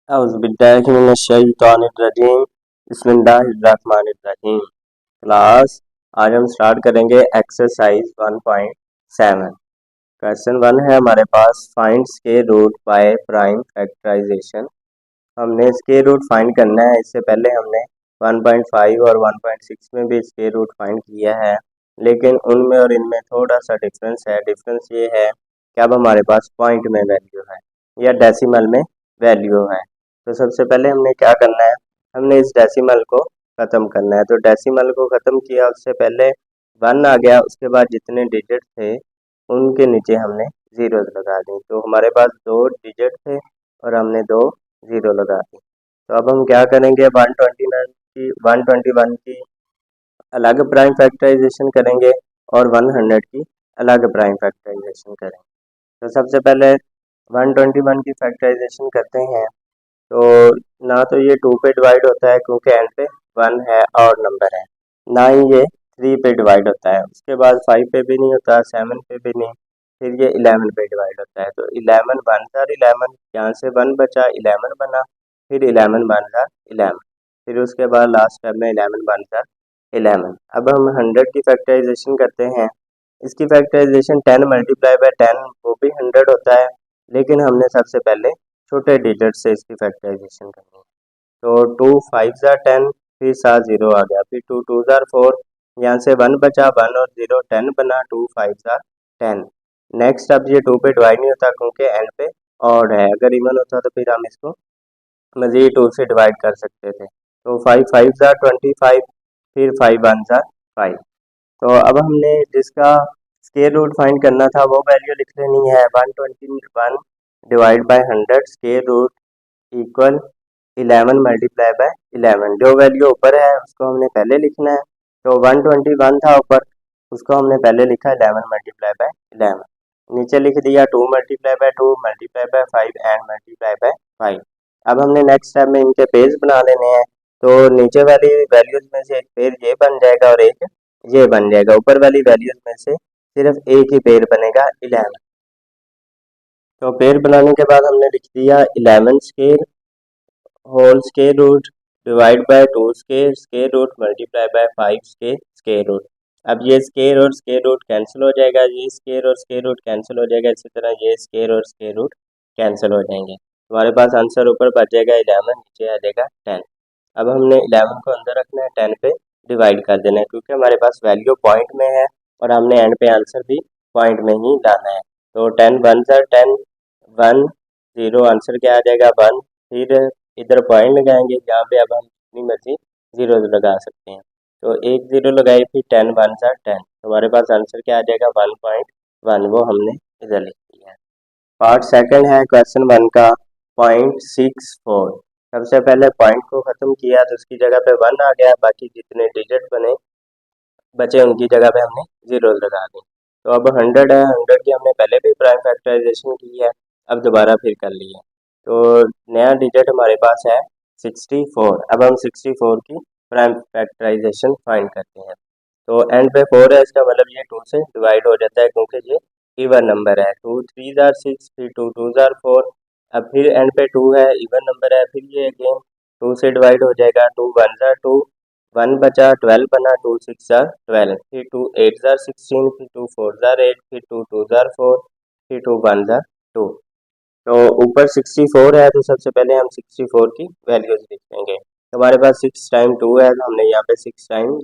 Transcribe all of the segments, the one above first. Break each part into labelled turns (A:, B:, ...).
A: औज़ुबिल्लाहिमिनश्शैतानिर्रजीम बिस्मिल्लाहिर्रहमानिर्रहीम। क्लास आज हम स्टार्ट करेंगे एक्सरसाइज 1.7। क्वेश्चन 1 है हमारे पास, find square root by prime factorisation. हमने स्क्वायर रूट फाइंड करना है। इससे पहले हमने 1.5 और 1.6 में भी स्क्वायर रूट फाइंड किया है, लेकिन उनमें और इनमें थोड़ा सा डिफरेंस है। डिफरेंस ये है कि अब हमारे पास पॉइंट में वैल्यू है या डेसिमल में वैल्यू है। तो सबसे पहले हमने क्या करना है, हमने इस डेसिमल को ख़त्म करना है। तो डेसिमल को ख़त्म किया, उससे पहले 1 आ गया, उसके बाद जितने डिजिट थे उनके नीचे हमने ज़ीरोज़ लगा दी। तो हमारे पास 2 डिजिट थे और हमने 2 ज़ीरो लगा दी। तो अब हम क्या करेंगे, 121 की अलग प्राइम फैक्टराइजेशन करेंगे और 100 की अलग प्राइम फैक्टराइजेशन करेंगे। तो सबसे पहले 121 की फैक्टराइजेशन करते हैं। तो ना तो ये 2 पे डिवाइड होता है क्योंकि एंड पे 1 है और नंबर है, ना ही ये 3 पे डिवाइड होता है। उसके बाद 5 पे भी नहीं होता, 7 पे भी नहीं, फिर ये 11 पे डिवाइड होता है। तो 11 1 ज़ार 11, यहाँ से 1 बचा 11 बना, फिर 11 1 ज़ार 11, फिर उसके बाद लास्ट स्टेप में 11 1 ज़ार 11। अब हम 100 की फैक्टराइजेशन करते हैं। इसकी फैक्टराइजेशन 10 मल्टीप्लाई बाय 10 वो भी 100 होता है, लेकिन हमने सबसे पहले छोटे डिजिट से इसकी फैक्टराइजेशन करनी है। तो 2 5 ज़ार 10, फिर 7 ज़ीरो आ गया, फिर 2 2 ज़ार 4, यहाँ से 1 बचा 1 और 0 10 बना, 2 5 ज़ार 10। नेक्स्ट अब ये 2 पे डिवाइड नहीं होता क्योंकि एंड पे ऑड है। अगर इवन होता तो फिर हम इसको मज़ीद 2 से डिवाइड कर सकते थे। तो 5 5 ज़ार 25, फिर 5 1 ज़ार 5। तो अब हमने जिसका स्क्वायर रूट फाइंड करना था वो वैल्यू लिख लेनी है। 121 divide by 100 square root equal 11 multiply by 11। जो वैल्यू ऊपर है उसको हमने पहले लिखना है। तो 121 था ऊपर, उसको हमने पहले लिखा 11 मल्टीप्लाई बाय 11। नीचे लिख दिया 2 multiply by 2 multiply by 5 and multiply by 5। अब हमने नेक्स्ट स्टेप में इनके पेज बना लेने हैं। तो नीचे वाली वैल्यूज में से एक पेज ये बन जाएगा और एक ये बन जाएगा। ऊपर वाली वैल्यूज में से सिर्फ एक ही पेज बनेगा 11। तो पेज बनाने के बाद हमने लिख दिया 11 square whole square root divide by 2 square square root multiply by 5 square square root. अब ये स्क्वायर और स्क्वायर रूट कैंसिल हो जाएगा, ये स्क्वायर और स्क्वायर रूट कैंसिल हो जाएगा, इसी तरह ये स्क्वायर और स्क्वायर रूट कैंसिल हो जाएंगे। हमारे पास आंसर ऊपर बच जाएगा 11, नीचे आ जाएगा 10। अब हमने 11 को अंदर रखना है, 10 पे डिवाइड कर देना है क्योंकि हमारे पास वैल्यू पॉइंट में है और हमने एंड पे आंसर भी पॉइंट में ही लाना है। तो 10 1 ज़ार 10, 1 0 आंसर क्या आ जाएगा 1। फिर इधर पॉइंट लगाएंगे जहाँ पे अब हम जितनी मर्जी जीरो लगा सकते हैं। तो एक ज़ीरो लगाई, फिर 10 1 ज़ार 10, हमारे पास आंसर क्या आ जाएगा 1.1, वो हमने इधर लिख दिया है। पार्ट सेकंड है क्वेश्चन 1 का, 0.64। सबसे पहले पॉइंट को ख़त्म किया तो उसकी जगह पे 1 आ गया, बाकी जितने डिजिट बचे उनकी जगह पे हमने ज़ीरो लगा दी। तो अब 100 है, 100 की हमने पहले भी प्राइम फैक्टराइजेशन की है, अब दोबारा फिर कर ली है। तो नया डिजिट हमारे पास है 64। अब हम 64 की प्राइम फैक्टराइजेशन फाइंड करते हैं। तो एंड पे 4 है, इसका मतलब ये 2 से डिवाइड हो जाता है क्योंकि ये इवन नंबर है। 2 3 ज़ार 6, फिर 2 2 ज़ार 4, अब फिर एंड पे 2 है, इवन नंबर है, फिर ये अगेन 2 से डिवाइड हो जाएगा। 2 1 ज़ार 2, 1 बचा 12 बना, 2 6 ज़ार 12, फिर 2 8 ज़ार 16, फिर 2 4 ज़ार 8, फिर 2 2 ज़ार 4, फिर 2 1 ज़ार 2। तो ऊपर 64 है तो सबसे पहले हम 64 की वैल्यूज लिख देंगे। तो हमारे पास 6 टाइम 2 है तो हमने यहाँ पे 6 टाइम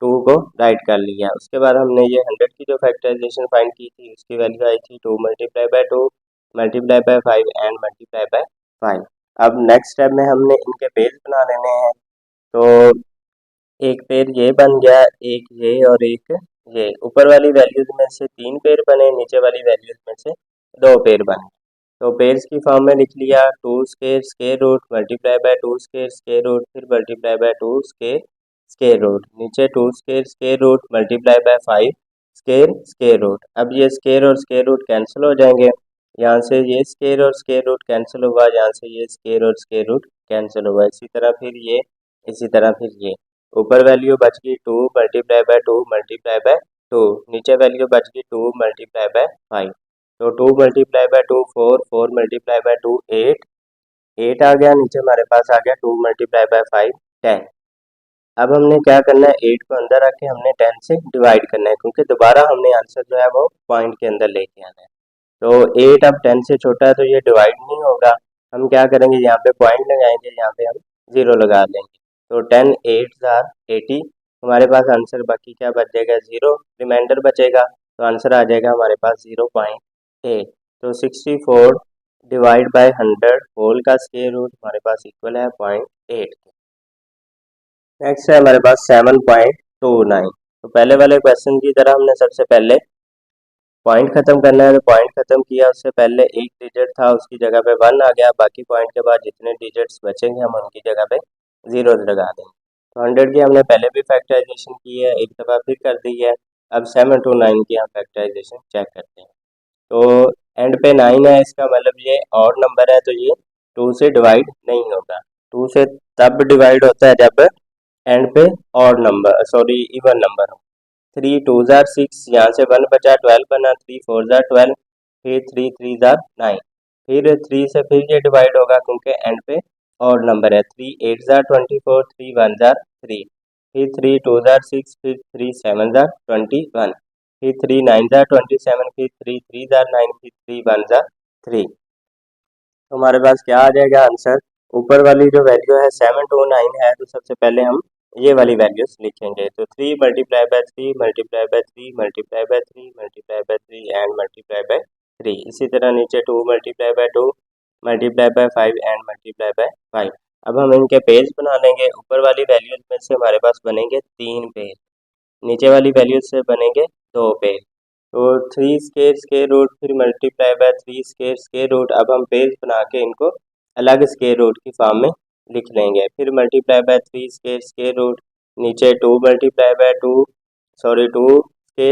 A: 2 को राइट कर लिया। उसके बाद हमने ये 100 की जो फैक्टराइजेशन फाइंड की थी उसकी वैल्यू आई थी 2 multiply by 2 multiply by 5 and multiply by 5। अब नेक्स्ट स्टेप में हमने इनके पेज बना लेने हैं। तो एक पेज ये बन गया, एक ये और एक ये। ऊपर वाली वैल्यूज में से 3 पेज बने, नीचे वाली वैल्यूज में से 2 पेज बने। तो पेज की फॉर्म में लिख लिया 2 square square root multiply by 2 square square root, फिर multiply by 2 square square root, नीचे 2 square square root multiply by 5 square square root. अब ये स्क्वायर और स्क्वायर रूट कैंसिल हो जाएंगे, यहाँ से ये स्क्वायर और स्क्वायर रूट कैंसिल हुआ, यहाँ से ये स्क्वायर और स्क्वायर रूट कैंसिल हुआ, इसी तरह फिर ये, इसी तरह फिर ये। ऊपर वैल्यू बच गई 2 मल्टीप्लाई बाय 2 मल्टीप्लाई बाय 2, नीचे वैल्यू बच गई 2 मल्टीप्लाई बाय 5। तो 2 मल्टीप्लाई बाय 2 4, 4 मल्टीप्लाई बाय 2 8, 8 आ गया, नीचे हमारे पास आ गया 2 मल्टीप्लाई बाय 5 10। अब हमने क्या करना है, 8 को अंदर रख के हमने 10 से डिवाइड करना है, क्योंकि दोबारा हमने आंसर जो है वो पॉइंट के अंदर लेके आना है। तो 8 अब 10 से छोटा है तो ये डिवाइड नहीं होगा। हम क्या करेंगे, यहाँ पे पॉइंट लगाएंगे, यहाँ पे हम 0 लगा देंगे। तो 10 8 आर 80, हमारे पास आंसर बाकी क्या बच जाएगा, 0 रिमाइंडर बचेगा, तो आंसर आ जाएगा हमारे पास 0.8। तो 64 डिवाइड बाय 100 होल का स्क्वायर रूट हमारे पास इक्वल है 0.8। नेक्स्ट है हमारे पास 7.29। तो पहले वाले क्वेश्चन की तरह हमने सबसे पहले पॉइंट खत्म करना है, तो पॉइंट खत्म किया, उससे पहले एक डिजिट था उसकी जगह पे 1 आ गया, बाकी पॉइंट के बाद जितने डिजिट्स बचेंगे हम उनकी जगह पे 0 लगा देंगे। तो 100 की हमने पहले भी फैक्टराइजेशन की है, एक दफ़ा फिर कर दी है। अब 729 की हम फैक्टराइजेशन चेक करते हैं। तो एंड पे 9 है, इसका मतलब ये ऑड नंबर है, तो ये 2 से डिवाइड नहीं होगा। 2 से तब डिवाइड होता है जब एंड पे ऑड नंबर इवन नंबर हो। 3 2 जार 6, यहाँ से 1 बचा 12 बना, 3 4 जार 12, फिर 3 3 जार 9, फिर 3 से फिर ये डिवाइड होगा क्योंकि एंड पे ऑड नंबर है। 3 8 जार 24, 3 1 जार 3, फिर 3 2 जार 6, फिर 3 7 जार 21, फिर 3 9 जार 27, फिर 3 3 जार 9, फिर 3 1 जार 3। तो हमारे पास क्या आ जाएगा आंसर, ऊपर वाली जो वैल्यू है 729 है, तो सबसे पहले हम ये वाली वैल्यूज लिखेंगे। तो 3 multiply by 3 multiply by 3 multiply by 3 multiply by 3 and multiply by 3। इसी तरह नीचे 2 multiply by 2 multiply by 5 and multiply by 5। अब हम इनके पेज बना लेंगे। ऊपर वाली वैल्यूज में से हमारे पास बनेंगे 3 पेज, नीचे वाली वैल्यूज से बनेंगे 2 पेज। तो 3 स्क्वायर रूट फिर मल्टीप्लाई बाय 3 स्क्वायर रूट। अब हम पेज बना के इनको अलग स्क्वायर रूट की फॉर्म में लिख लेंगे। फिर मल्टीप्लाई बाय 3 स्क्वायर रूट, नीचे 2 multiply by 2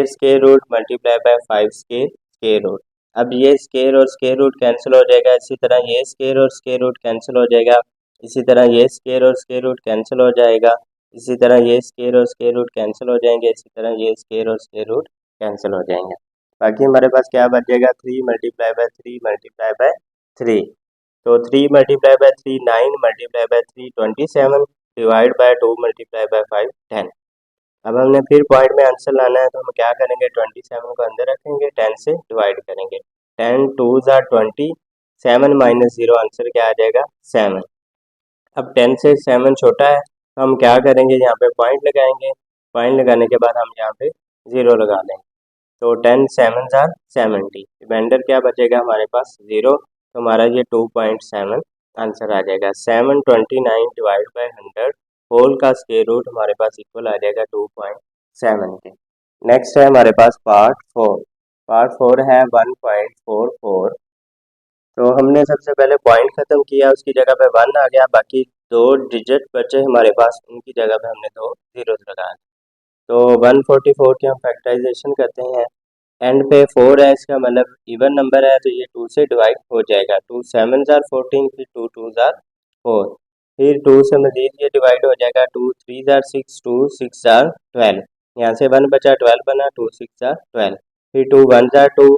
A: square root multiply by 5 square root. अब ये स्क्वायर और स्क्वायर रूट कैंसिल हो जाएगा, इसी तरह ये स्क्वायर और स्क्वायर रूट कैंसिल हो जाएगा, इसी तरह ये स्क्वायर और स्क्वायर रूट कैंसिल हो जाएगा, इसी तरह ये स्क्वायर और स्क्वायर रूट कैंसिल हो जाएंगे, इसी तरह ये स्क्वायर और स्क्वायर रूट कैंसिल हो जाएंगे। बाकी हमारे पास क्या बचेगा, 3 मल्टीप्लाई बाय 3 मल्टीप्लाई बाय 3। तो 3 multiply by 3 9 multiply by 3 27 divide by 2 multiply by 5 10। अब हमने फिर पॉइंट में आंसर लाना है, तो हम क्या करेंगे, 27 को अंदर रखेंगे, 10 से डिवाइड करेंगे। 10 2 जार 20, 7 माइनस 0 आंसर क्या आ जाएगा 7। अब 10 से 7 छोटा है, तो हम क्या करेंगे, यहाँ पे पॉइंट लगाएंगे, पॉइंट लगाने के बाद हम यहाँ पे 0 लगा देंगे। तो 10 7 जार 70, रिमाइंडर क्या बचेगा हमारे पास 0, तो हमारा ये 2.7 आंसर आ जाएगा। 729 डिवाइड बाय 100 होल का स्क्वायर रूट हमारे पास इक्वल आ जाएगा 2.7 के। नेक्स्ट है हमारे पास पार्ट 4। पार्ट 4 है 1.44। तो हमने सबसे पहले पॉइंट खत्म किया, उसकी जगह पे 1 आ गया, बाकी 2 डिजिट बचे हमारे पास, उनकी जगह पे हमने 2 जीरो लगा दिए। तो 144 की हम फैक्टराइजेशन करते हैं। एंड पे 4 है, इसका मतलब इवन नंबर है, तो ये 2 से डिवाइड हो जाएगा। 2 7 जार 14, फिर 2 2 जार 4, फिर 2 से मजीद ये डिवाइड हो जाएगा। 2 3 जार 6, 2 6 जार 12, यहाँ से 1 बचा 12 बना, 2 6 जार 12, फिर 2 1 जार 2,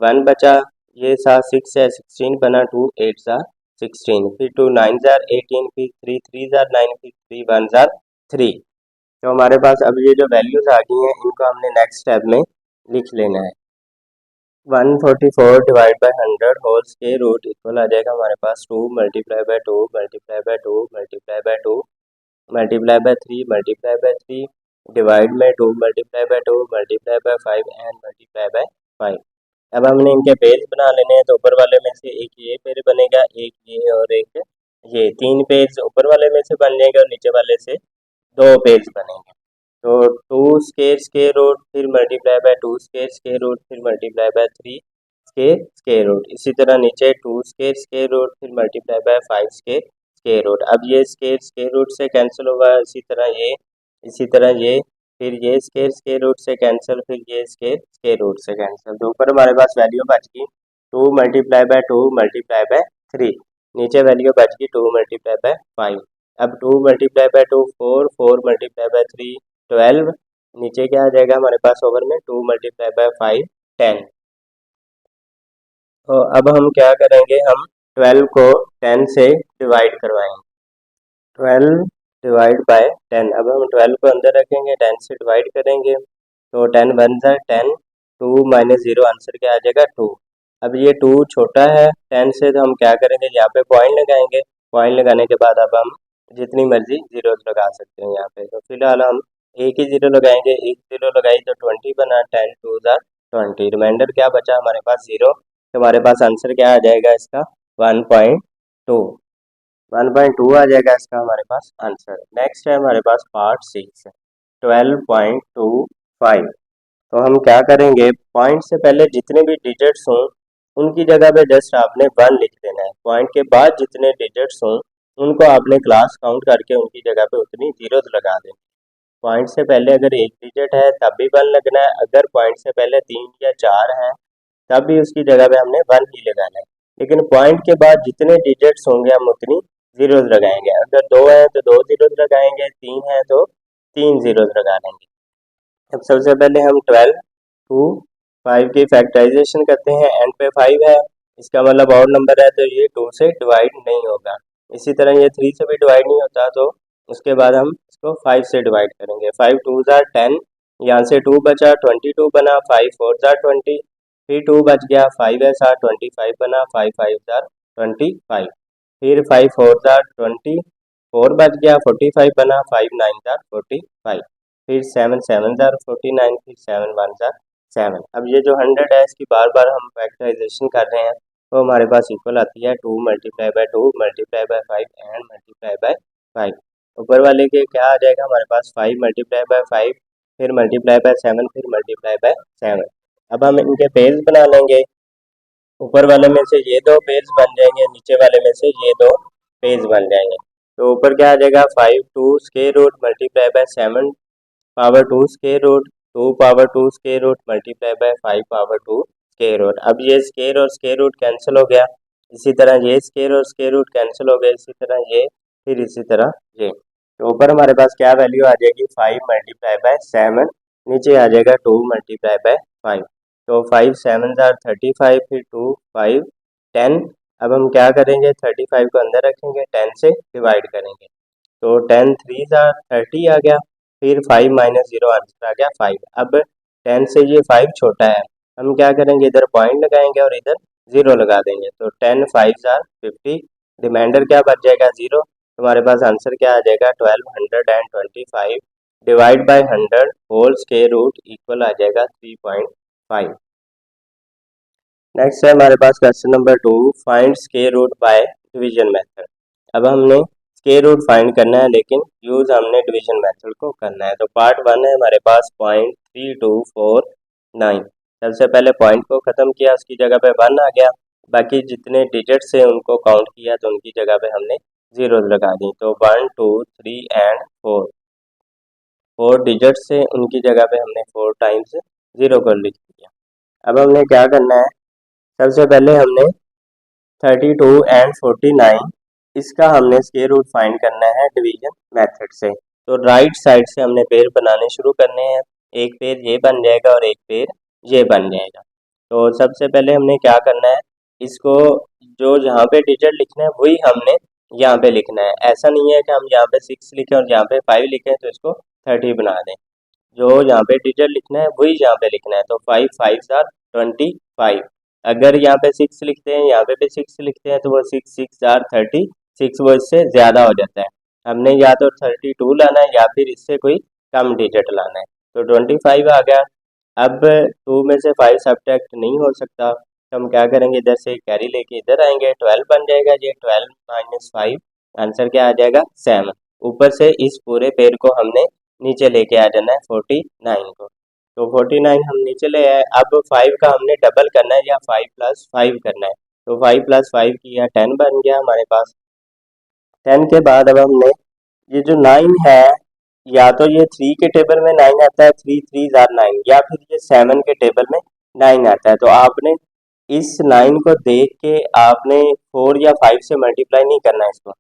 A: 1 बचा, ये साथ 6 है 16 बना, 2 8 जार 16, फिर 2 9 जार 18, फिर 3 3 जार 9, फिर 3 1 जार 3। तो हमारे पास अब ये जो वैल्यूज आ गई हैं, इनको हमने नेक्स्ट स्टेप में लिख लेना है। 144 divide by 100 whole square root equal आ जाएगा हमारे पास 2 multiply by 2 multiply by 2 multiply by 2 multiply by 3 multiply by 3 divide में 2 multiply by 2 multiply by 5 and multiply by 5। अब हमने इनके पेज बना लेने हैं। तो ऊपर वाले में से एक ये पेज बनेगा, एक ये और एक ये, 3 पेज ऊपर वाले में से बन जाएंगे और नीचे वाले से 2 पेज बनेंगे। तो 2 स्क्वायर रूट फिर मल्टीप्लाई बाय 2 स्क्वायर रूट फिर मल्टीप्लाई बाय 3 स्क्वायर रूट, इसी तरह नीचे 2 स्क्वायर रूट फिर मल्टीप्लाई बाय 5 स्क्वायर रूट। अब ये स्क्वायर रूट से कैंसिल होगा, इसी तरह ये, इसी तरह ये, फिर ये स्क्वायर रूट से कैंसिल, फिर ये स्क्वायर रूट से कैंसिल। तो ऊपर हमारे पास वैल्यू बच गई 2 मल्टीप्लाई बाय 2 मल्टीप्लाई बाय 3, नीचे वैल्यू बच गई 2 मल्टीप्लाई बाय 5। अब 2 मल्टीप्लाई बाय 2 4, 4 मल्टीप्लाई बाय 3 12, नीचे क्या आ जाएगा हमारे पास ओवर में 2 मल्टीप्लाई बाय 5 10। तो अब हम क्या करेंगे, हम 12 को 10 से डिवाइड करवाएंगे। 12 डिवाइड बाय 10, अब हम 12 को अंदर रखेंगे, 10 से डिवाइड करेंगे तो 10 1 ज़ा 10, 2 माइनस 0 आंसर क्या आ जाएगा 2। अब ये 2 छोटा है 10 से, तो हम क्या करेंगे यहाँ पे पॉइंट लगाएंगे। पॉइंट लगाने के बाद अब हम जितनी मर्जी जीरो लगा सकते हैं यहाँ पे। तो फिलहाल हम एक ही जीरो लगाएंगे, एक जीरो लगाई तो 20 बना, 10 2 ज़ा 20, रिमाइंडर क्या बचा हमारे पास 0। तो हमारे पास आंसर क्या आ जाएगा इसका 1.2, 1.2 आ जाएगा इसका हमारे पास आंसर। नेक्स्ट है हमारे पास पार्ट 6 12.25। तो हम क्या करेंगे, पॉइंट से पहले जितने भी डिजिट्स हों उनकी जगह पे जस्ट आपने 1 लिख देना है। पॉइंट के बाद जितने डिजिट्स हों उनको आपने क्लास काउंट करके उनकी जगह पे उतनी जीरोस लगा देनी। पॉइंट से पहले अगर एक डिजिट है तब भी 1 लगना है, अगर पॉइंट से पहले 3 या 4 है तब भी उसकी जगह पे हमने 1 ही लगाना है। लेकिन पॉइंट के बाद जितने डिजिट्स होंगे हम उतनी जीरोस लगाएंगे। अगर 2 है तो 2 जीरोस लगाएंगे, 3 है तो 3 जीरोस लगा लेंगे। अब सबसे पहले हम 12 टू 5 की फैक्टराइजेशन करते हैं, एंड पे 5 है, इसका मतलब और नंबर है तो ये 2 से डिवाइड नहीं होगा। इसी तरह ये 3 से भी डिवाइड नहीं होता, तो उसके बाद हम इसको 5 से डिवाइड करेंगे। 5 2 ज़ा 10, यहाँ से 2 बचा 22 बना, 5 4 ज़ा 20, फिर 2 बच गया, 5 ऐसा 25 बना, 5 5 ज़ा 25, फिर 5 4 ज़ा 20, 4 बच गया, 45 बना, 5 9 ज़ा 45, फिर 7 7 ज़ा 49, फिर 7 1 ज़ा 7। अब ये जो 100 है इसकी बार बार हम फैक्टराइजेशन कर रहे हैं तो हमारे पास इक्वल आती है 2 multiply by 2 multiply by 5 and multiply by 5। ऊपर वाले के क्या आ जाएगा हमारे पास 5 मल्टीप्लाई बाय 5, फिर मल्टीप्लाई बाय 7, फिर मल्टीप्लाई बाय 7। अब हम इनके पेज बना लेंगे। ऊपर वाले में से ये 2 पेज बन जाएंगे, नीचे वाले में से ये 2 पेज बन जाएंगे। तो ऊपर क्या आ जाएगा 5 2 square root multiply by 7 power 2 square root, 2 power 2 square root multiply by 5 power 2 square root. अब ये स्क्वायर और स्क्वायर रूट कैंसिल हो गया, इसी तरह ये स्क्वायर और स्क्वायर रूट कैंसिल हो गए, इसी तरह ये, फिर इसी तरह ये। तो ऊपर हमारे पास क्या वैल्यू आ जाएगी 5 मल्टीप्लाई बाय 7, नीचे आ जाएगा 2 मल्टीप्लाई बाय 5। तो 5 7 ज़ा 35, फिर 2 5 10। अब हम क्या करेंगे 35 को अंदर रखेंगे, 10 से डिवाइड करेंगे तो 10 3 ज़ा 30 आ गया, फिर 5 माइनस 0 आंसर आ गया 5। अब 10 से ये 5 छोटा है, हम क्या करेंगे इधर पॉइंट लगाएंगे और इधर 0 लगा देंगे तो 10 5 ज़ा 50, रिमाइंडर क्या बच जाएगा 0। तुम्हारे पास आंसर क्या आ जाएगा 1225 divide by 100 whole square root equal आ जाएगा 3.5। नेक्स्ट है हमारे पास question number 2, find square root by division method. अब हमने स्क्वायर रूट फाइंड करना है लेकिन यूज हमने डिवीजन मेथड को करना है। तो पार्ट 1 है हमारे पास 0.3249। सबसे पहले पॉइंट को ख़त्म किया, उसकी जगह पे 1 आ गया, बाकी जितने डिजिट्स से उनको काउंट किया तो उनकी जगह पे हमने जीरोस लगा दी। तो 1 2 3 एंड 4 डिजिट्स से उनकी जगह पे हमने 4 टाइम्स 0 को लिख दिया। अब हमने क्या करना है, सबसे पहले हमने 32 एंड 49 इसका हमने स्क्वायर रूट फाइंड करना है डिवीजन मेथड से। तो राइट साइड से हमने पेयर बनाने शुरू करने हैं, एक पेयर ये बन जाएगा और एक पेयर ये बन जाएगा। तो सबसे पहले हमने क्या करना है, इसको जो यहाँ पे डिजिट लिखना है वही हमने यहाँ पे लिखना है। ऐसा नहीं है कि हम यहाँ पे 6 लिखें और यहाँ पे 5 लिखें तो इसको 30 बना दें। जो यहाँ पे डिजिट लिखना है वही यहाँ पे लिखना है। तो 5 5 ज़ा 25, अगर यहाँ पे 6 लिखते हैं यहाँ पे भी 6 लिखते हैं तो वो 6 6 ज़ा 36, वो इससे ज़्यादा हो जाता है। हमने या तो 32 लाना है या फिर इससे कोई कम डिजिट लाना है। तो 25 आ गया। अब 2 में से 5 सब्ट्रैक्ट नहीं हो सकता तो हम क्या करेंगे, इधर से कैरी लेके इधर आएंगे, 12 बन जाएगा। ये 12 माइनस 5 आंसर क्या आ जाएगा 7। ऊपर से इस पूरे पेड़ को हमने नीचे लेके आ जाना है 49 को। तो 49 हम नीचे ले आए। अब 5 का हमने डबल करना है या 5 प्लस 5 करना है। तो 5 प्लस 5 किया 10 बन गया हमारे पास। 10 के बाद अब हमने ये जो 9 है, या तो ये 3 के टेबल में 9 आता है, 3 3 ज़ा 9, या फिर ये 7 के टेबल में 9 आता है। तो आपने इस 9 को देख के आपने 4 या 5 से मल्टीप्लाई नहीं करना है इसको,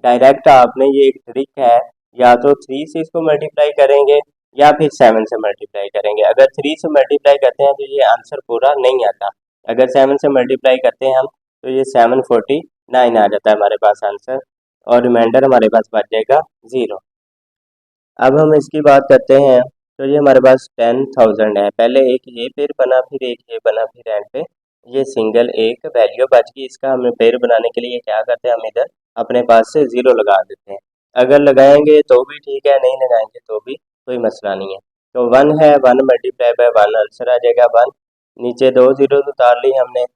A: डायरेक्ट आपने, ये एक ट्रिक है, या तो 3 से इसको मल्टीप्लाई करेंगे या फिर 7 से मल्टीप्लाई करेंगे। अगर 3 से मल्टीप्लाई करते हैं तो ये आंसर पूरा नहीं आता, अगर 7 से मल्टीप्लाई करते हैं हम तो ये 740 9 आ जाता है हमारे पास आंसर, और रिमाइंडर हमारे पास बच जाएगा 0। अब हम इसकी बात करते हैं, तो ये हमारे पास 10,000 है। पहले एक ये पेड़ बना, फिर एक ये बना, फिर एंड पे ये सिंगल एक वैल्यू बच गई। इसका हमें पेड़ बनाने के लिए क्या करते हैं, हम इधर अपने पास से 0 लगा देते हैं। अगर लगाएंगे तो भी ठीक है, नहीं लगाएंगे तो भी कोई मसला नहीं है। तो 1 है, 1 मल्टीप्लाई बाय 1 आंसर आ जाएगा 1। नीचे 2 जीरो उतार ली हमने।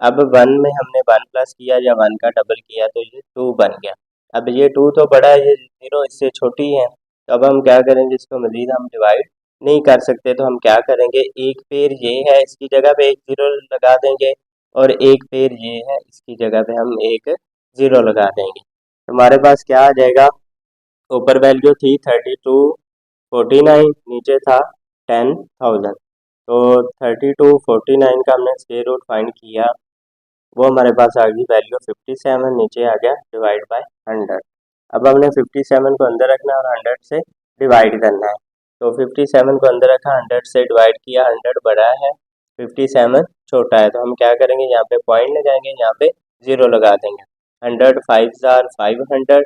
A: अब 1 में हमने 1 प्लस किया या 1 का डबल किया तो ये 2 बन गया। अब ये 2 तो बड़ा है, ये 0 इससे छोटी है। तो अब हम क्या करेंगे, इसको मज़ीद हम डिवाइड नहीं कर सकते, तो हम क्या करेंगे, एक पेड़ ये है इसकी जगह पे एक 0 लगा देंगे, और एक पेड़ ये है इसकी जगह पे हम एक 0 लगा देंगे। तो हमारे पास क्या आ जाएगा, ऊपर वैल्यू थी 3249, नीचे था 10,000। तो 3249 का हमने स्क्वायर रूट फाइंड किया, वो हमारे पास आ गई वैल्यू 57, नीचे आ गया डिवाइड बाय 100। अब हमने 57 को अंदर रखना है और 100 से डिवाइड करना है। तो 57 को अंदर रखा, 100 से डिवाइड किया, 100 बड़ा है, 57 छोटा है। तो हम क्या करेंगे, यहाँ पे पॉइंट लगाएंगे, यहाँ पे 0 लगा देंगे। 100 5 जार 500,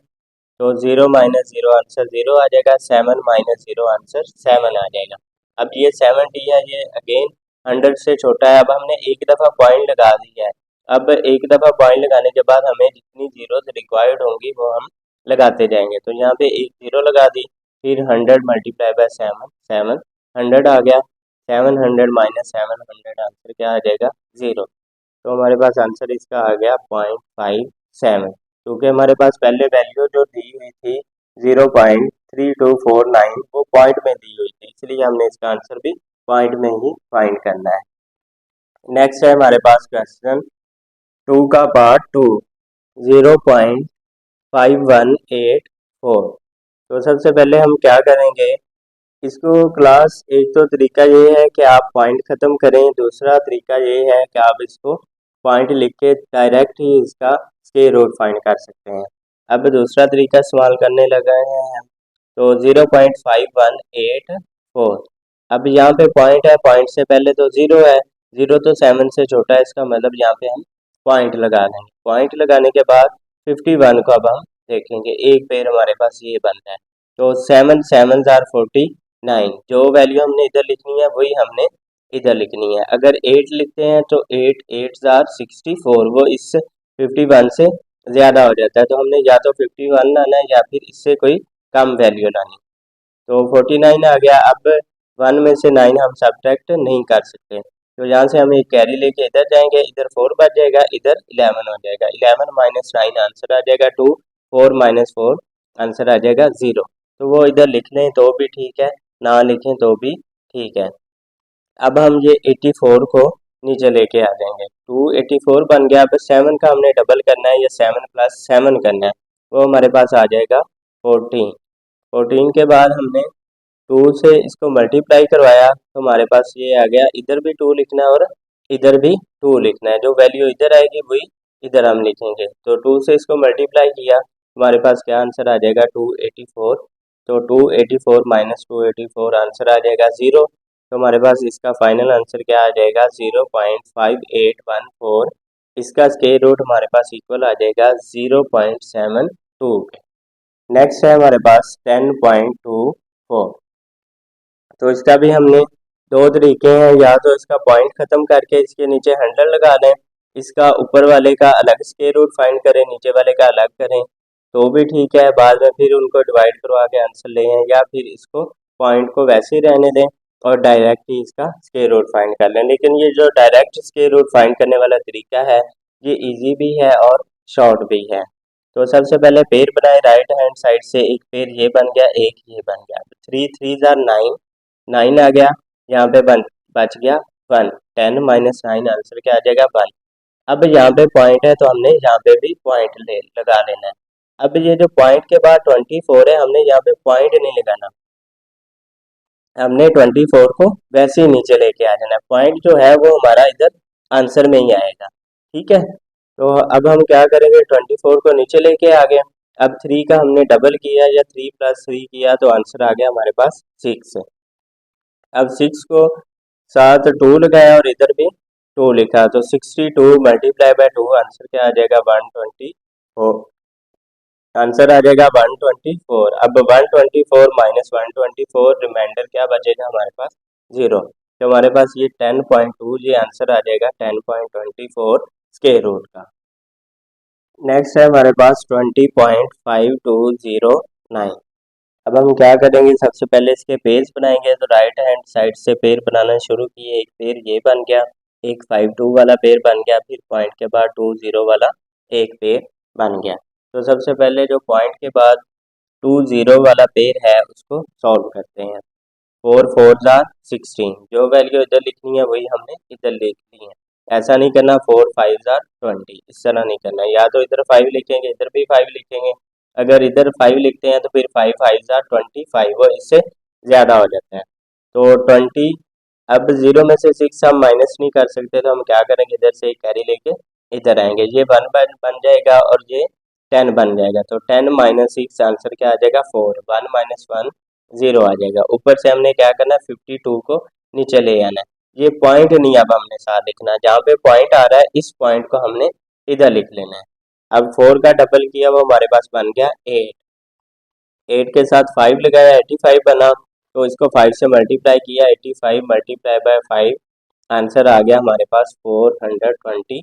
A: तो 0 माइनस 0 आंसर 0 आ जाएगा, 7 माइनस 0 आंसर 7 आ जाएगा। अब ये 70 है, ये अगेन 100 से छोटा है। अब हमने एक दफ़ा पॉइंट लगा दिया है। अब एक दफ़ा पॉइंट लगाने के बाद हमें जितनी जीरोस रिक्वायर्ड होंगी वो हम लगाते जाएंगे। तो यहाँ पे एक 0 लगा दी, फिर 100 मल्टीप्लाई बाय 7, 700 आ गया, 700 माइनस 700 आंसर क्या आ जाएगा 0। तो हमारे पास आंसर इसका आ गया 0.57, क्योंकि हमारे पास पहले वैल्यू जो दी हुई थी 0.3249 वो पॉइंट में दी हुई थी, इसलिए हमने इसका आंसर भी पॉइंट में ही फाइंड करना है। नेक्स्ट है हमारे पास क्वेश्चन 2 का पार्ट 2, 0.5184। तो सबसे पहले हम क्या करेंगे, इसको क्लास, एक तो तरीका ये है कि आप पॉइंट ख़त्म करें, दूसरा तरीका ये है कि आप इसको पॉइंट लिख के डायरेक्ट ही इसका स्क्वायर रूट फाइंड कर सकते हैं। अब दूसरा तरीका इस्तेमाल करने लगे हैं हम, तो 0.5184। अब यहाँ पे पॉइंट है, पॉइंट से पहले तो 0 है, 0 तो 7 से छोटा है, इसका मतलब यहाँ पे हम पॉइंट लगा देंगे। पॉइंट लगाने के बाद 51 को अब हम देखेंगे, एक पेड़ हमारे पास ये बनता है। तो 7 7 जार 49, जो वैल्यू हमने इधर लिखनी है वही हमने इधर लिखनी है। अगर 8 लिखते हैं तो 8 8 जार 64, वो इस 51 से ज़्यादा हो जाता है, तो हमने या तो 51 लाना है या फिर इससे कोई कम वैल्यू लानी। तो 49 आ गया। अब 1 में से 9 हम सब्ट्रैक्ट नहीं कर सकते, तो यहाँ से हम एक कैरी लेके इधर जाएंगे, इधर 4 बच जाएगा, इधर 11 हो जाएगा। 11 माइनस 9 आंसर आ जाएगा 2, 4 माइनस 4 आंसर आ जाएगा 0। तो वो इधर लिख लें तो भी ठीक है, ना लिखें तो भी ठीक है। अब हम ये 84 को नीचे लेके आ जाएंगे, 284 बन गया। अब 7 का हमने डबल करना है या 7 प्लस 7 करना है, वो हमारे पास आ जाएगा 14। 14 के बाद हमने 2 से इसको मल्टीप्लाई करवाया, तो हमारे पास ये आ गया, इधर भी 2 लिखना है और इधर भी 2 लिखना है। जो वैल्यू इधर आएगी वही इधर हम लिखेंगे। तो 2 से इसको मल्टीप्लाई किया, हमारे पास क्या आंसर आ जाएगा 284। तो 284 माइनस 284 आंसर आ जाएगा 0। तो हमारे पास इसका फाइनल आंसर क्या आ जाएगा 0.5814। इसका स्क्वायर रूट हमारे पास इक्वल आ जाएगा 0.72 के। नेक्स्ट है हमारे पास 10.24। तो इसका भी हमने दो तरीके हैं, या तो इसका पॉइंट ख़त्म करके इसके नीचे 100 लगा दें, इसका ऊपर वाले का अलग स्क्वायर रूट फाइंड करें, नीचे वाले का अलग करें, तो भी ठीक है। बाद में फिर उनको डिवाइड करवा के आंसर ले आएं, या फिर इसको पॉइंट को वैसे ही रहने दें और डायरेक्ट ही इसका स्क्वायर रूट फाइंड कर लें। लेकिन ये जो डायरेक्ट स्क्वायर रूट फाइंड करने वाला तरीका है ये ईजी भी है और शॉर्ट भी है। तो सबसे पहले पेयर बनाए, राइट हैंड साइड से एक पेयर ये बन गया, एक ये बन गया। 3 3 जार 9, 9 आ गया, यहाँ पे बच गया 1। 10 माइनस 9 आंसर क्या आ जाएगा 1। अब यहाँ पे पॉइंट है तो हमने यहाँ पे भी पॉइंट लगा लेना है। अब ये जो पॉइंट के बाद 24 है, हमने यहाँ पे पॉइंट नहीं लगाना, हमने 24 को वैसे ही नीचे लेके आ जाना है। पॉइंट जो है वो हमारा इधर आंसर में ही आएगा, ठीक है। तो अब हम क्या करेंगे, 24 को नीचे लेके आ गए। अब 3 का हमने डबल किया या 3 प्लस 3 किया, तो आंसर आ गया हमारे पास 6। अब 6 को साथ 2 लगाया और इधर भी 2 लिखा, तो 62 मल्टीप्लाई बाय 2 आंसर क्या आ जाएगा 124, आंसर आ जाएगा 124। अब 124 माइनस 124 रिमाइंडर क्या बचेगा हमारे पास 0, तो हमारे पास ये 10.2 ये आंसर आ जाएगा 10.24 स्क्वायर रूट का। नेक्स्ट है हमारे पास 20.5209। अब हम क्या करेंगे, सबसे पहले इसके पेयर्स बनाएंगे, तो राइट हैंड साइड से पेयर बनाना शुरू किए। एक पेयर ये बन गया, एक 52 वाला पेयर बन गया, फिर पॉइंट के बाद 20 वाला एक पेयर बन गया। तो सबसे पहले जो पॉइंट के बाद 20 वाला पेयर है उसको सॉल्व करते हैं। 4 4 जार 16, जो वैल्यू इधर लिखनी है वही हमने इधर लिखनी है। ऐसा नहीं करना 4 5 जार 20, इस तरह नहीं करना, या तो इधर 5 लिखेंगे इधर भी 5 लिखेंगे। अगर इधर 5 लिखते हैं तो फिर 5 5 जार 25, वो इससे ज़्यादा हो जाता है। तो 20, अब 0 में से 6 हम माइनस नहीं कर सकते, तो हम क्या करेंगे, इधर से एक कैरी लेके इधर आएंगे, ये 1 बन जाएगा और ये 10 बन जाएगा। तो 10 माइनस 6 आंसर क्या आ जाएगा 4, 1 माइनस 1 0 आ जाएगा। ऊपर से हमने क्या करना है 52 को नीचे ले आना है। ये पॉइंट नहीं अब हमने साथ लिखना, जहाँ पे पॉइंट आ रहा है इस पॉइंट को हमने इधर लिख लेना है। अब 4 का डबल किया, वो हमारे पास बन गया 8, 8 के साथ 5 लगाया 85 बना, तो इसको 5 से मल्टीप्लाई किया, 85 मल्टीप्लाई बाय 5 आंसर आ गया हमारे पास 425।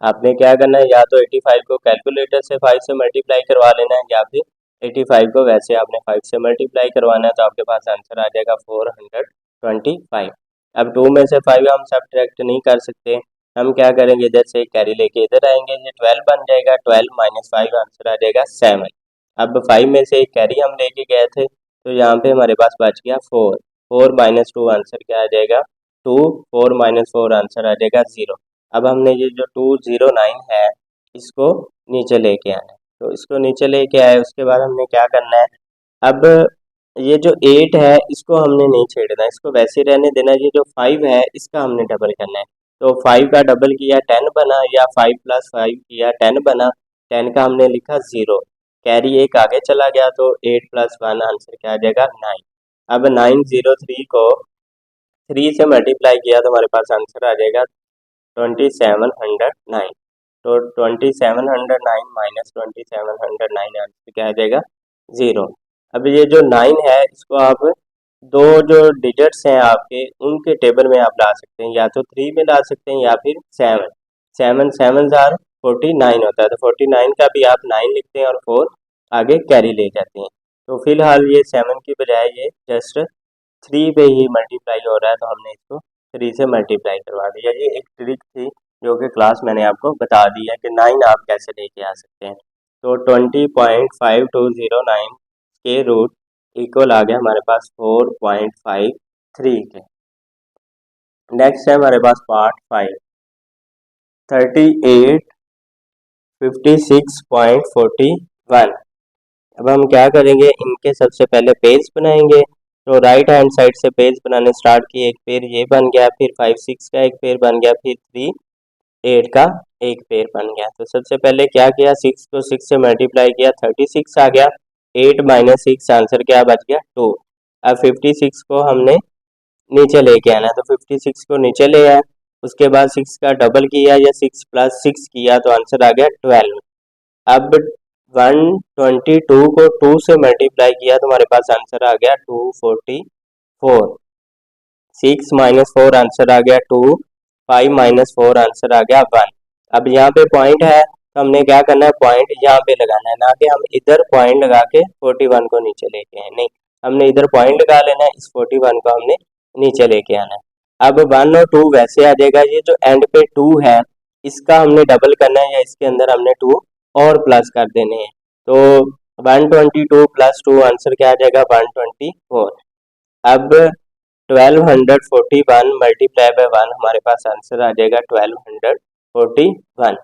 A: आपने क्या करना है, या तो 85 को कैलकुलेटर से 5 से मल्टीप्लाई करवा लेना है, या फिर 85 को वैसे आपने 5 से मल्टीप्लाई करवाना है, तो आपके पास आंसर आ जाएगा 425। अब 2 में से 5 हम सब्ट्रैक्ट नहीं कर सकते, हम क्या करेंगे, इधर से कैरी लेके इधर आएंगे, ये 12 बन जाएगा, 12 माइनस 5 आंसर आ जाएगा 7। अब 5 में से एक कैरी हम लेके गए थे, तो यहाँ पे हमारे पास बच गया 4, 4 माइनस 2 आंसर क्या आ जाएगा 2, 4 माइनस 4 आंसर आ जाएगा 0। अब हमने ये जो 209 है इसको नीचे लेके आना है, तो इसको नीचे लेके आए, उसके बाद हमने क्या करना है, अब ये जो 8 है इसको हमने नहीं छेड़ना, इसको वैसे रहने देना। ये जो 5 है इसका हमने डबल करना है, तो 5 का डबल किया 10 बना, या 5 प्लस 5 किया 10 बना, 10 का हमने लिखा 0, कैरी एक आगे चला गया, तो 8 प्लस 1 आंसर क्या आ जाएगा 9। अब 903 को 3 से मल्टीप्लाई किया तो हमारे पास आंसर आ जाएगा 2709। तो 2709 माइनस 2709 आंसर क्या आ जाएगा 0। अब ये जो 9 है इसको आप दो जो डिजिट्स हैं आपके उनके टेबल में आप ला सकते हैं, या तो 3 में ला सकते हैं या फिर 7, 7 7 जार 49 होता है, तो 49 का भी आप 9 लिखते हैं और 4 आगे कैरी ले जाते हैं। तो फिलहाल ये 7 की बजाय ये जस्ट 3 पे ही मल्टीप्लाई हो रहा है, तो हमने इसको 3 से मल्टीप्लाई करवा दिया। ये एक ट्रिक थी जो कि क्लास मैंने आपको बता दी है कि 9 आप कैसे लेके आ सकते हैं। तो 20.5209 के रूट इक्वल आ गया हमारे पास 4.53 के। नेक्स्ट है हमारे पास पार्ट 5, 3856.41। अब हम क्या करेंगे, इनके सबसे पहले पेज बनाएंगे, तो राइट हैंड साइड से पेज बनाने स्टार्ट किए, एक पेयर ये बन गया, फिर 5 6 का एक पेयर बन गया, फिर 3 8 का एक पेयर बन गया। तो सबसे पहले क्या किया, 6 को 6 से मल्टीप्लाई किया 36 आ गया, 8 माइनस 6 आंसर क्या बच गया 2। अब 56 को हमने नीचे लेके आना है, तो 56 को नीचे ले आया, उसके बाद 6 का डबल किया या 6 प्लस 6 किया तो आंसर आ गया 12। अब 122 को 2 से मल्टीप्लाई किया तो हमारे पास आंसर आ गया 244। 6 माइनस 4 आंसर आ गया 2, 5 माइनस 4 आंसर आ गया 1। अब यहाँ पे पॉइंट है तो हमने क्या करना है, पॉइंट यहाँ पे लगाना है, ना कि हम इधर पॉइंट लगा के 41 को नीचे लेके आए, नहीं, हमने इधर पॉइंट लगा लेना है, इस 41 को हमने नीचे लेके आना है। अब 1 और 2 वैसे आ जाएगा, ये जो एंड पे 2 है इसका हमने डबल करना है, या इसके अंदर हमने 2 और प्लस कर देने हैं, तो 122 प्लस 2 आंसर क्या आ जाएगा 124। अब 1241 मल्टीप्लाई बाय 1 हमारे पास आंसर आ जाएगा 1241।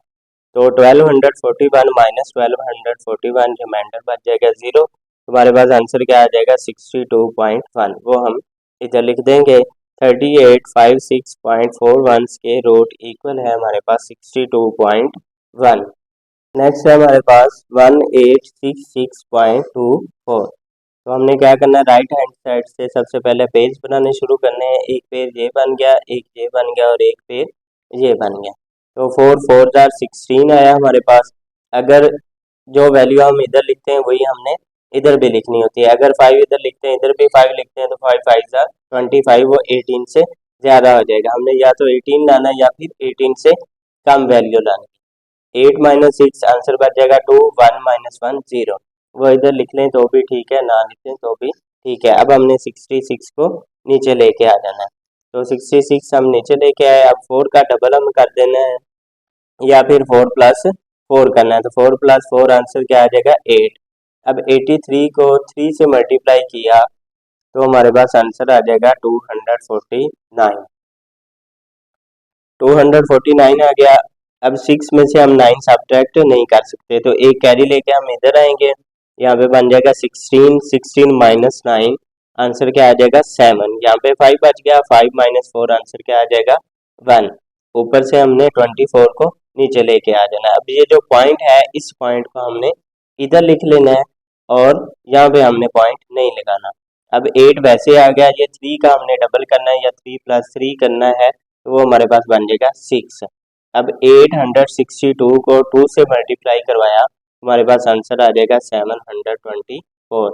A: तो 1241 माइनस 1241 रिमाइंडर बच जाएगा 0, हमारे पास आंसर क्या आ जाएगा 62.1, वो हम इधर लिख देंगे। 3856.41 के रूट इक्वल है हमारे पास 62.1। नेक्स्ट है हमारे पास 1866.24। तो हमने क्या करना है, राइट हैंड साइड से सबसे पहले पेज बनाने शुरू करने हैं। एक पेज ये बन गया, एक ये बन गया और एक पेज ये बन गया। तो 4 4 जार 16 आया हमारे पास। अगर जो वैल्यू हम इधर लिखते हैं वही हमने इधर भी लिखनी होती है। अगर 5 इधर लिखते हैं इधर भी 5 लिखते हैं तो 5 5 जार 25, वो 18 से ज़्यादा हो जाएगा। हमने या तो 18 लाना या फिर 18 से कम वैल्यू लानी। 8 माइनस 6 आंसर बच जाएगा 2, 1 माइनस 1 0। वो इधर लिख लें तो भी ठीक है, ना लिखें तो भी ठीक है। अब हमने 66 को नीचे लेके आ जाना है। तो 66 हम नीचे लेके आए। अब 4 का डबल हम कर देना है या फिर 4 प्लस 4 करना है। तो 4 प्लस 4 आंसर क्या आ जाएगा 8। अब 83 को 3 से मल्टीप्लाई किया तो हमारे पास आंसर आ जाएगा 249। 249 आ गया। अब 6 में से हम 9 सब्ट्रैक्ट नहीं कर सकते तो एक कैरी लेके हम इधर आएंगे। यहाँ पे बन जाएगा 16, 16 माइनस 9 आंसर क्या आ जाएगा 7। यहाँ पे 5 बच गया, 5 माइनस 4 आंसर क्या आ जाएगा 1। ऊपर से हमने 24 को नीचे लेके आ जाना है। अब ये जो पॉइंट है इस पॉइंट को हमने इधर लिख लेना है और यहाँ पे हमने पॉइंट नहीं लगाना। अब 8 वैसे आ गया, ये 3 का हमने डबल करना है या 3 प्लस 3 करना है तो वो हमारे पास बन जाएगा 6। अब 862 को 2 से मल्टीप्लाई करवाया हमारे पास आंसर आ जाएगा 724।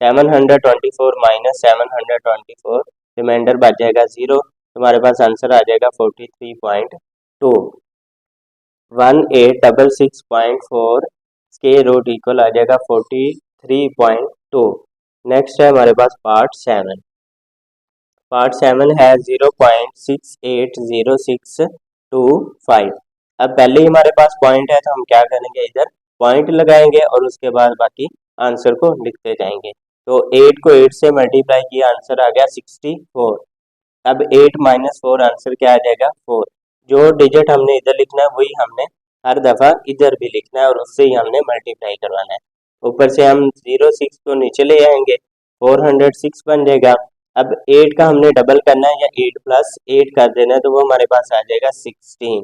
A: 724 माइनस 724 रिमाइंडर बच जाएगा 0। हमारे पास आंसर आ जाएगा 43.2। 1866.4 के रूट इक्वल आ जाएगा 43.2। नेक्स्ट है हमारे पास पार्ट 7। पार्ट 7 है 0.680625। अब पहले ही हमारे पास पॉइंट है तो हम क्या करेंगे, इधर पॉइंट लगाएंगे और उसके बाद बाकी आंसर को लिखते जाएंगे। तो 8 को 8 से मल्टीप्लाई किया आंसर आ गया 64। अब 8 माइनस 4 आंसर क्या आ जाएगा 4। जो डिजिट हमने इधर लिखना है वही हमने हर दफ़ा इधर भी लिखना है और उससे ही हमने मल्टीप्लाई करवाना है। ऊपर से हम 06 को नीचे ले आएंगे, 406 बन जाएगा। अब 8 का हमने डबल करना है या 8 प्लस 8 कर देना है तो वो हमारे पास आ जाएगा 16।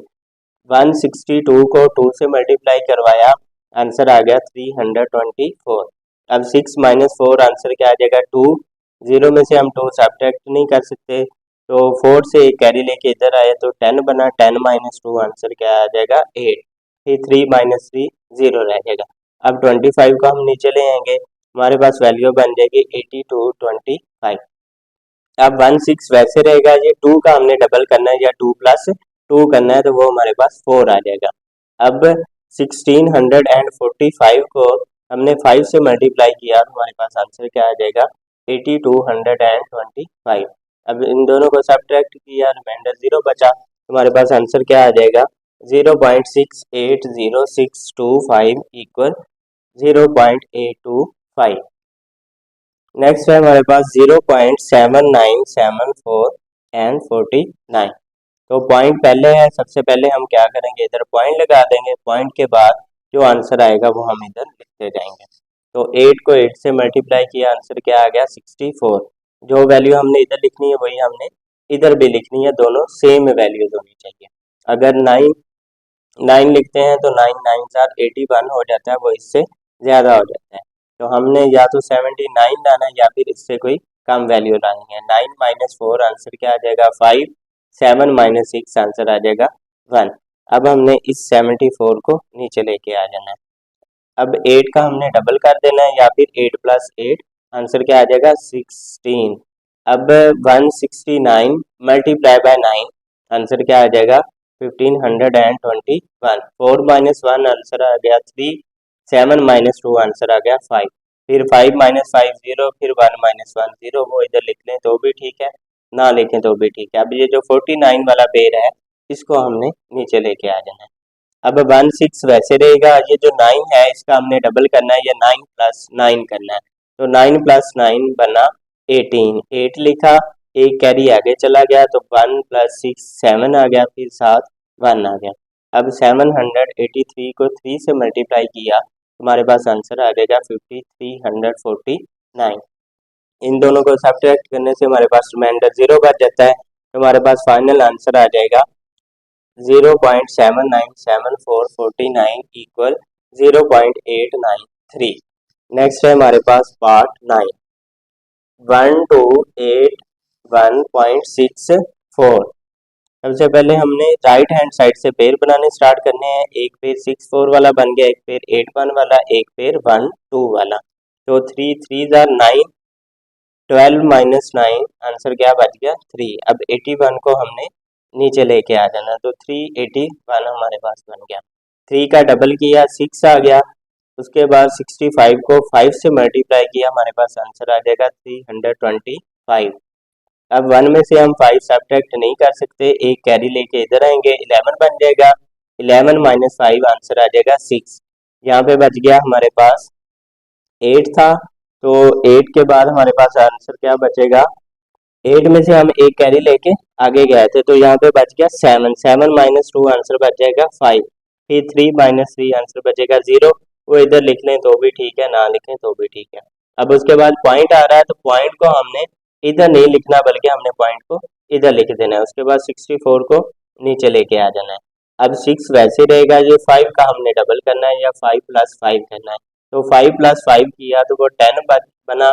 A: 162 को 2 से मल्टीप्लाई करवाया आंसर आ गया 324। अब 6 माइनस 4 आंसर क्या आ जाएगा 2। 0 में से हम 2 सब्ट्रैक्ट नहीं कर सकते तो 4 से एक कैरी लेके इधर आए तो 10 बना। 10 माइनस 2 आंसर क्या आ जाएगा 8। फिर 3 माइनस 3 0 रह जाएगा। अब 25 को हम नीचे ले आएंगे, हमारे पास वैल्यू बन जाएगी 8225। अब 16 वैसे रहेगा, ये 2 का हमने डबल करना है या 2 प्लस 2 करना है तो वो हमारे पास 4 आ जाएगा। अब 1645 को हमने 5 से मल्टीप्लाई किया तो हमारे पास आंसर क्या आ जाएगा 8225। अब इन दोनों को सब्ट्रैक्ट किया, रिमाइंडर 0 बचा तो हमारे पास आंसर क्या आ जाएगा 0.680625 इक्वल 0.825। नेक्स्ट है हमारे पास 0.7974 एंड 49। तो पॉइंट पहले है, सबसे पहले हम क्या करेंगे इधर पॉइंट लगा देंगे। पॉइंट के बाद जो आंसर आएगा वो हम इधर लिखते जाएंगे। तो 8 को 8 से मल्टीप्लाई किया आंसर क्या आ गया 64। जो वैल्यू हमने इधर लिखनी है वही हमने इधर भी लिखनी है, दोनों सेम वैल्यूज होनी चाहिए। अगर 9 लिखते हैं तो 9 9 4 81 हो जाता है, वो इससे ज़्यादा हो जाता है। तो हमने या तो 79 लाना है या फिर इससे कोई कम वैल्यू लानी है। 9 माइनस 4 आंसर क्या आ जाएगा 5। 7 माइनस 6 आंसर आ जाएगा 1। अब हमने इस 74 को नीचे लेके आ जाना है। अब 8 का हमने डबल कर देना है या फिर 8 प्लस 8 आंसर क्या आ जाएगा 16। अब 169 मल्टीप्लाई बाय 9 आंसर क्या आ जाएगा 1521। 4 माइनस 1 आंसर आ गया 3। 7 माइनस 2 आंसर आ गया 5। फिर 5 माइनस 5 0, फिर 1 माइनस 1 0। वो इधर लिख लें तो भी ठीक है, ना लिखें तो भी ठीक है। अब ये जो 49 वाला पेड़ है इसको हमने नीचे लेके आ जाना है। अब 16 वैसे रहेगा, ये जो 9 है इसका हमने डबल करना है या 9 प्लस 9 करना है। तो 9 प्लस 9 बना 18। 8 लिखा, एक कैरी आगे चला गया तो 1 प्लस 6 7 आ गया, फिर 7 1 आ गया। अब 783 को 3 से मल्टीप्लाई किया हमारे पास आंसर आ जाएगा 5349। इन दोनों को सब्ट्रैक्ट करने से हमारे पास रिमाइंडर 0 बच जाता है तो हमारे पास फाइनल आंसर आ जाएगा 0.797449 इक्वल 0.893। नेक्स्ट है हमारे पास पार्ट 9। 1281.64 सबसे पहले हमने राइट हैंड साइड से पेयर बनाने स्टार्ट करने हैं। एक पेयर 6 4 वाला बन गया, एक पेयर 8 1 वाला, एक पेयर 1 2 वाला। तो 3 3 9, 12 माइनस 9, आंसर क्या बच गया 3। अब 81 को हमने नीचे लेके आ जाना, तो 381 हमारे पास बन गया। 3 का डबल किया 6 आ गया, उसके बाद 65 को 5 से मल्टीप्लाई किया, हमारे पास आंसर आ जाएगा 325। अब 1 में से हम 5 सब्ट्रैक्ट नहीं कर सकते, एक कैरी लेके इधर आएंगे, 11 बन जाएगा। 11 माइनस 5 आंसर आ जाएगा 6। यहाँ पे बच गया हमारे पास 8 था, तो 8 के बाद हमारे पास आंसर क्या बचेगा, 8 में से हम एक कैरी लेके आगे गए थे, तो यहाँ पे बच गया 7। 7 माइनस 2 आंसर बच जाएगा 5। फिर 3 माइनस 3 आंसर बचेगा 0। वो इधर लिख लें तो भी ठीक है, ना लिखें तो भी ठीक है। अब उसके बाद पॉइंट आ रहा है, तो पॉइंट को हमने इधर नहीं लिखना, बल्कि हमने पॉइंट को इधर लिख देना है। उसके बाद 64 को नीचे लेके आ जाना है। अब 6 वैसे रहेगा, ये 5 का हमने डबल करना है या 5 प्लस 5 करना है। तो 5 प्लस 5 किया तो वो 10 बना,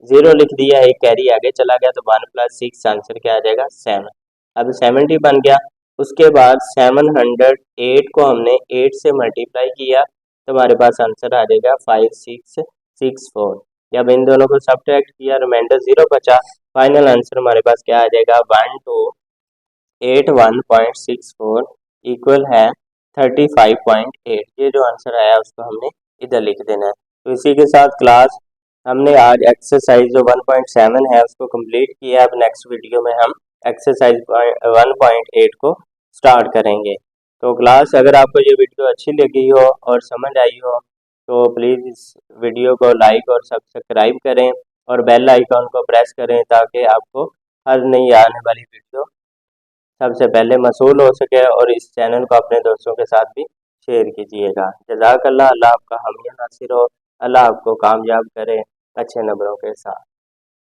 A: 0 लिख दिया, एक कैरी आगे चला गया, तो 1 प्लस 6 आंसर क्या आ जाएगा 7। अब 70 बन गया। उसके बाद 708 को हमने 8 से मल्टीप्लाई किया, तो हमारे पास आंसर आ जाएगा 5664। जब इन दोनों को सब्ट्रैक्ट किया, रिमाइंडर 0 बचा, फाइनल आंसर हमारे पास क्या आ जाएगा 1281.64 इक्वल है 35.8। ये जो आंसर आया उसको हमने इधर लिख देना है। तो इसी के साथ क्लास हमने आज एक्सरसाइज जो 1.7 है उसको कंप्लीट किया। अब नेक्स्ट वीडियो में हम एक्सरसाइज 1.8 को स्टार्ट करेंगे। तो क्लास अगर आपको ये वीडियो अच्छी लगी हो और समझ आई हो, तो प्लीज़ इस वीडियो को लाइक और सब्सक्राइब करें और बेल आइकॉन को प्रेस करें, ताकि आपको हर नई आने वाली वीडियो सबसे पहले मसूल हो सके। और इस चैनल को अपने दोस्तों के साथ भी शेयर कीजिएगा। जज़ाकल्लाह, अल्लाह आपका हामी नासिर हो, अल्लाह आपको कामयाब करे अच्छे नंबरों के साथ।